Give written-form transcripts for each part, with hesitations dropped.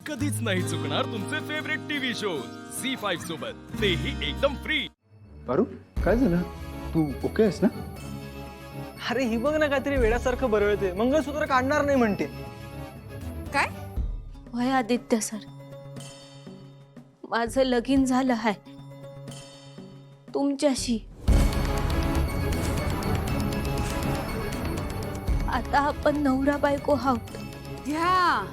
कधीच नाही चुकणार तुमचे फेवरेट टीव्ही शोज झी5 सोबत, तेही एकदम फ्री. पारू काय झालं? तू ओके आहेस ना? अरे ही बघ ना, काहीतरी वेड्यासारखं बरळते. मंगळसूत्र काढणार नाही म्हणते. काय? वय आदित्य सर, माझं लगीन झालं आहे तुमच्याशी. आता आपण नवरा बायको आहोत. घ्या.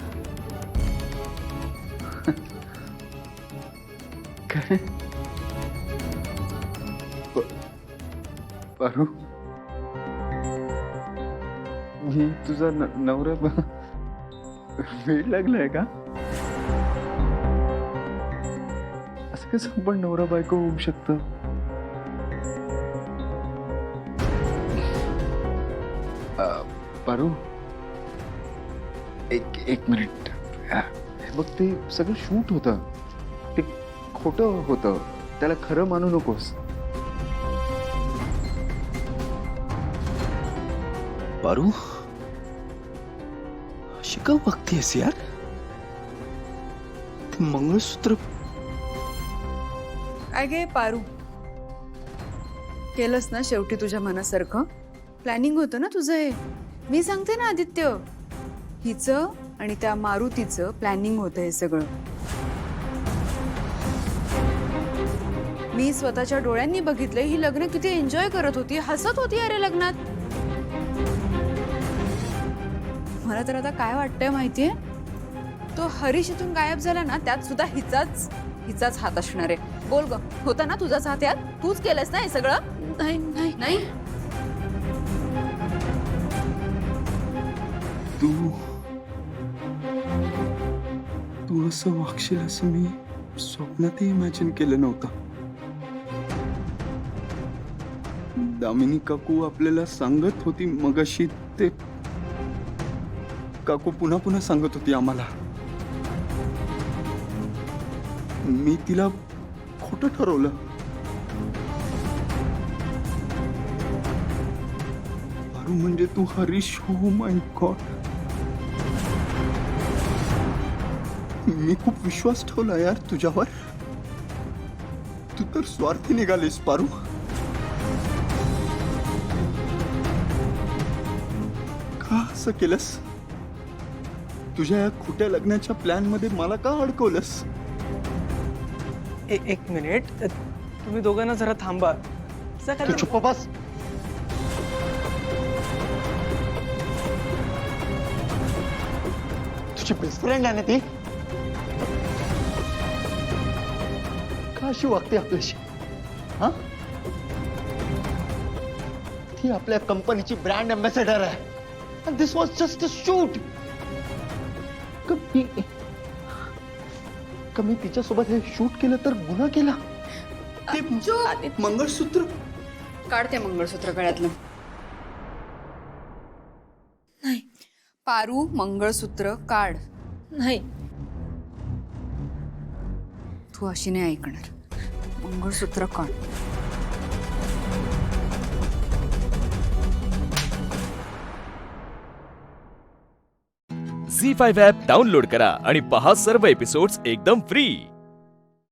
काय? पारू मी तुझा नवरा वेळ लागलाय का? असं कसं आपण नवरा बायको होऊ शकतं? पारू एक मिनिट. हे बघ, ते सगळं शूट होतं, ते खोटं होतं, त्याला खरं मानू नकोस. पारू अशी का बघतेस यार? ते मंगळसूत्र काय गे पारू, केलंस ना शेवटी तुझ्या मनासारखं? प्लॅनिंग होतं ना तुझं हे. मी सांगते ना आदित्य, हिचं आणि त्या मारुतीचं प्लॅनिंग होतं हे सगळं. मी स्वतःच्या डोळ्यांनी बघितलंय. ही लग्न किती एन्जॉय करत होती, हसत होती अरे लग्नात. मला तर आता काय वाटतंय माहितीये, तो हरीश इथून गायब झाला ना, त्यात सुद्धा हिचाच हात असणार आहे. बोल ग, होता ना तुझाच हात यात? तूच केलंस ना हे सगळं? नाही नाही नाही. तू असं वागशील असं मी स्वप्नातही इमॅजिन केलं नव्हतं. दामिनी काकू आपल्याला सांगत होती मगाशी, ते काकू पुन्हा पुन्हा सांगत होती आम्हाला. मी तिला खोटं ठरवलं. पारू म्हणजे तू हरीश. हो माय गॉड, मी खूप विश्वास ठेवला यार तुझ्यावर. तू तर स्वार्थी निघालीस पारू. का असं केलंस? तुझ्या या खोट्या लग्नाच्या प्लॅन मध्ये मला का अडकवलंस? एक मिनिट, तुम्ही दोघांना जरा थांबा. तू चुप बस. तुझी बेस्ट फ्रेंड आहे ना ती? का अशी वागते आपल्याशी? हा, ती आपल्या कंपनीची ब्रँड अँबॅसेडर आहे. And this was just a shoot. कमी तिच्यासोबत हे शूट केलं तर गुन्हा केला. ते मंगळसूत्र काढ ते मंगळसूत्र गळ्यातलं. नाही पारू, मंगळसूत्र काढ. नाही. तू अशी नाही ऐकणार. मंगळसूत्र काढ. झी5 ॲप डाउनलोड करा आणि पहा सर्व एपिसोड्स एकदम फ्री.